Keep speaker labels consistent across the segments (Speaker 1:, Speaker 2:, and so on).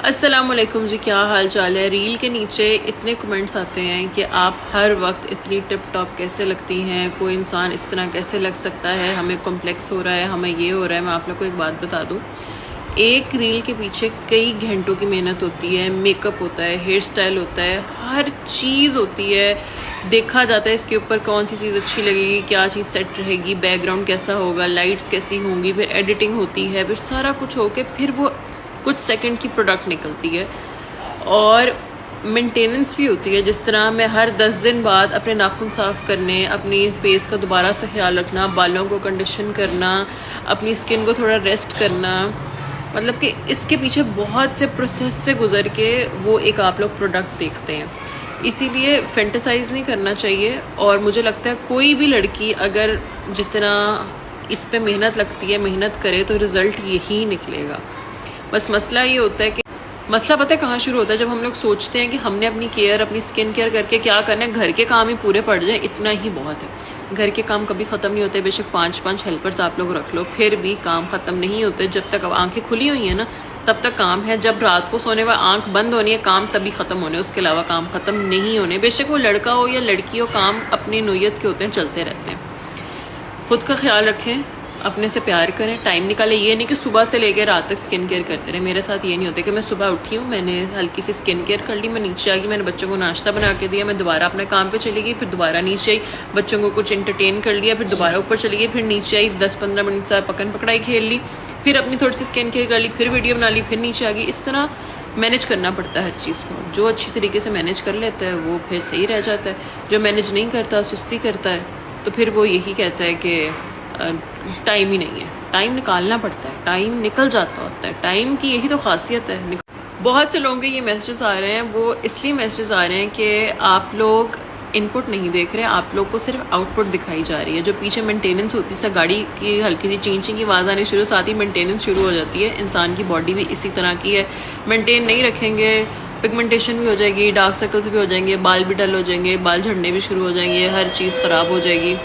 Speaker 1: अस्सलामुअलैकुम जी, क्या हाल चाल है। रील के नीचे इतने कमेंट्स आते हैं कि आप हर वक्त इतनी टिप टॉप कैसे लगती हैं, कोई इंसान इस तरह कैसे लग सकता है, हमें कॉम्प्लेक्स हो रहा है, हमें ये हो रहा है। मैं आप लोग को एक बात बता दूं, एक रील के पीछे कई घंटों की मेहनत होती है, मेकअप होता है, हेयर स्टाइल होता है, हर चीज़ होती है। देखा जाता है इसके ऊपर कौन सी चीज़ अच्छी लगेगी, क्या चीज़ सेट रहेगी, बैकग्राउंड कैसा होगा, लाइट्स कैसी होंगी, फिर एडिटिंग होती है, फिर सारा कुछ होके फिर वो कुछ सेकंड की प्रोडक्ट निकलती है। और मेंटेनेंस भी होती है, जिस तरह मैं हर 10 दिन बाद अपने नाखून साफ़ करने, अपनी फेस का दोबारा से ख्याल रखना, बालों को कंडीशन करना, अपनी स्किन को थोड़ा रेस्ट करना, मतलब कि इसके पीछे बहुत से प्रोसेस से गुजर के वो एक आप लोग प्रोडक्ट देखते हैं। इसीलिए फैंटेसाइज नहीं करना चाहिए। और मुझे लगता है कोई भी लड़की अगर जितना इस पे मेहनत लगती है, मेहनत करे, तो रिज़ल्ट यही निकलेगा। बस मसला ये होता है कि मसला पता है कहाँ शुरू होता है, जब हम लोग सोचते हैं कि हमने अपनी केयर, अपनी स्किन केयर करके क्या करना है, घर के काम ही पूरे पड़ जाए, इतना ही बहुत है। घर के काम कभी ख़त्म नहीं होते, बेशक 5-5 हेल्पर्स आप लोग रख लो, फिर भी काम ख़त्म नहीं होते। जब तक अब आंखें खुली हुई हैं ना, तब तक काम है। जब रात को सोने पर आंख बंद होनी है, काम तभी ख़त्म होने, उसके अलावा काम ख़त्म नहीं होने। बेशक वो लड़का हो या लड़की हो, काम अपनी नोयत के होते हैं, चलते रहते हैं। खुद का ख्याल रखें, अपने से प्यार करें, टाइम निकालें। ये नहीं कि सुबह से लेकर रात तक स्किन केयर करते रहे। मेरे साथ ये नहीं होता कि मैं सुबह उठी हूँ, मैंने हल्की सी स्किन केयर कर ली, मैं नीचे आ गई, मैंने बच्चों को नाश्ता बना के दिया, मैं दोबारा अपने काम पे चली गई, फिर दोबारा नीचे आई, बच्चों को कुछ इंटरटेन कर लिया, फिर दोबारा ऊपर चली गई, फिर नीचे आई, 10-15 मिनट से पकड़ पकड़ाई खेल ली, फिर अपनी थोड़ी सी स्किन केयर कर ली, फिर वीडियो बना ली, फिर नीचे आ गई। इस तरह मैनेज करना पड़ता है हर चीज़ को। जो अच्छी तरीके से मैनेज कर लेता है वो फिर सही रह जाता है, जो मैनेज नहीं करता, सुस्ती करता है, तो फिर वो यही कहता है कि टाइम ही नहीं है। टाइम निकालना पड़ता है, टाइम निकल जाता होता है। टाइम की यही तो खासियत है। बहुत से लोगों के ये मैसेजेस आ रहे हैं, वो इसलिए मैसेजेस आ रहे हैं कि आप लोग इनपुट नहीं देख रहे, आप लोग को सिर्फ आउटपुट दिखाई जा रही है। जो पीछे मेंटेनेंस होती है, गाड़ी की हल्की सी चींची की आवाज़ आनी शुरू, साथ ही मेंटेनेंस शुरू हो जाती है। इंसान की बॉडी भी इसी तरह की है, मेंटेन नहीं रखेंगे, पिगमेंटेशन भी हो जाएगी, डार्क सर्कल्स भी हो जाएंगे, बाल भी डल हो जाएंगे, बाल झड़ने भी शुरू हो जाएंगे, हर चीज़ ख़राब हो जाएगी।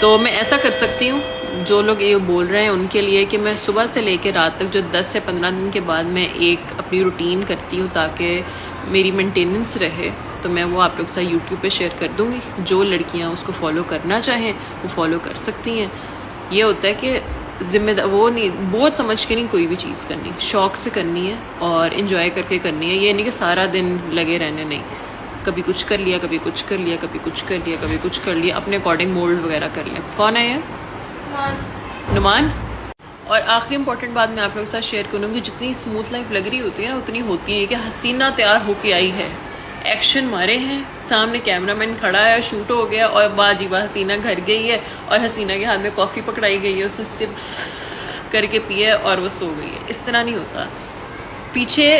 Speaker 1: तो मैं ऐसा कर सकती हूँ, जो लोग ये बोल रहे हैं उनके लिए, कि मैं सुबह से लेकर रात तक जो 10 से 15 दिन के बाद मैं एक अपनी रूटीन करती हूँ ताकि मेरी मेंटेनेंस रहे, तो मैं वो आप लोग से यूट्यूब पे शेयर कर दूँगी। जो लड़कियाँ उसको फॉलो करना चाहें वो फॉलो कर सकती हैं। ये होता है कि जिम्मेदार वो नहीं, बोझ समझ के नहीं कोई भी चीज़ करनी, शौक़ से करनी है और इन्जॉय करके करनी है। ये नहीं कि सारा दिन लगे रहने, नहीं, कभी कुछ कर लिया, कभी कुछ कर लिया, कभी कुछ कर लिया, कभी कुछ कर लिया, अपने अकॉर्डिंग मोल्ड वगैरह कर लें। कौन है ये? नुमान। और आखिरी इंपॉर्टेंट बात मैं आप लोगों के साथ शेयर करूँगी, जितनी स्मूथ लाइफ लग रही होती है ना, उतनी होती नहीं। कि हसीना तैयार होके आई है, एक्शन मारे हैं, सामने कैमरामैन खड़ा है, शूट हो गया, और बाजी बा हसीना घर गई है, और हसीना के हाथ में कॉफ़ी पकड़ाई गई है, उसे सिप करके पिए और वो सो गई है। इस तरह नहीं होता, पीछे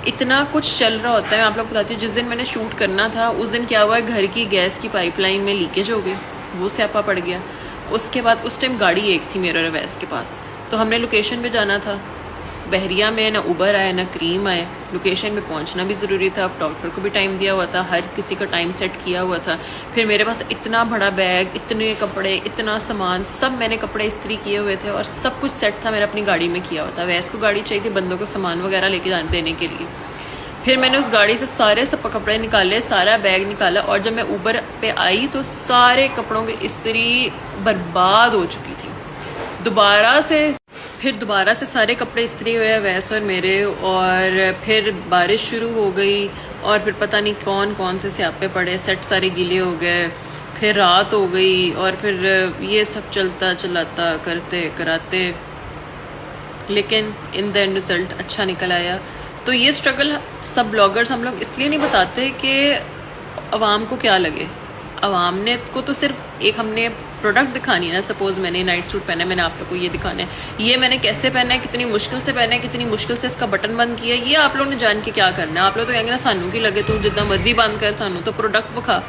Speaker 1: इतना कुछ चल रहा होता है। मैं आप लोग बताती हूँ, जिस दिन मैंने शूट करना था उस दिन क्या हुआ, घर की गैस की पाइपलाइन में लीकेज हो गई, वो स्यापा पड़ गया। उसके बाद उस टाइम गाड़ी एक थी मेरे रवैस के पास, तो हमने लोकेशन पे जाना था। बहरिया में ना उबर आए ना क्रीम आए, लोकेशन पे पहुंचना भी ज़रूरी था, फोटोग्राफर को भी टाइम दिया हुआ था, हर किसी का टाइम सेट किया हुआ था। फिर मेरे पास इतना बड़ा बैग, इतने कपड़े, इतना सामान, सब मैंने कपड़े इस्त्री किए हुए थे और सब कुछ सेट था मेरा अपनी गाड़ी में किया हुआ था। वैसे को गाड़ी चाहिए थी बंदों को सामान वगैरह लेके देने के लिए। फिर मैंने उस गाड़ी से सारे सब कपड़े निकाले, सारा बैग निकाला, और जब मैं ऊबर पे आई तो सारे कपड़ों की इस्त्री बर्बाद हो चुकी थी। दोबारा से सारे कपड़े इस्त्री हुए वैस और मेरे, और फिर बारिश शुरू हो गई, और फिर पता नहीं कौन कौन से स्यापे पड़े, सेट सारे गीले हो गए, फिर रात हो गई, और फिर ये सब चलता चलाता करते कराते, लेकिन इन द एंड रिजल्ट अच्छा निकल आया। तो ये स्ट्रगल सब ब्लॉगर्स हम लोग इसलिए नहीं बताते कि अवाम को क्या लगे। अवाम ने को तो सिर्फ एक हमने प्रोडक्ट दिखानी है ना। सपोज मैंने नाइट सूट पहना है, मैंने आप लोग को ये दिखाना है, ये मैंने कैसे पहना है, कितनी मुश्किल से पहना है, कितनी मुश्किल से इसका बटन बंद किया, ये आप लोगों ने जान के क्या करना है। आप लोग तो कहेंगे ना सानू की लगे, तू जितना मर्जी बंद कर, सानू तो प्रोडक्ट विखा।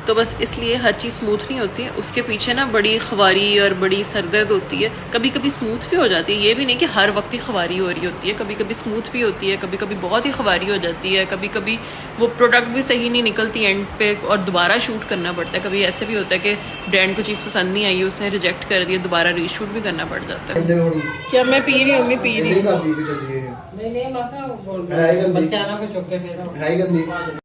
Speaker 1: तो बस इसलिए हर चीज़ स्मूथ नहीं होती है, उसके पीछे ना बड़ी ख्वारी और बड़ी सरदर्द होती है। कभी कभी स्मूथ भी हो जाती है, ये भी नहीं कि हर वक्त ही ख्वारी हो रही होती है, कभी कभी स्मूथ भी होती है, कभी कभी बहुत ही ख्वारी हो जाती है, कभी कभी वो प्रोडक्ट भी सही नहीं निकलती एंड पे और दोबारा शूट करना पड़ता है। कभी ऐसे भी होता है कि ब्रांड को चीज़ पसंद नहीं आई, उसने रिजेक्ट कर दिया, दोबारा रीशूट भी करना पड़ जाता है। क्या मैं पी रही हूँ, मैं पी रही हूँ।
Speaker 2: नहीं नहीं मैं क्या बोल
Speaker 3: है गंदी।
Speaker 2: बच्चा ना को चुप के फेरो
Speaker 3: है गंदी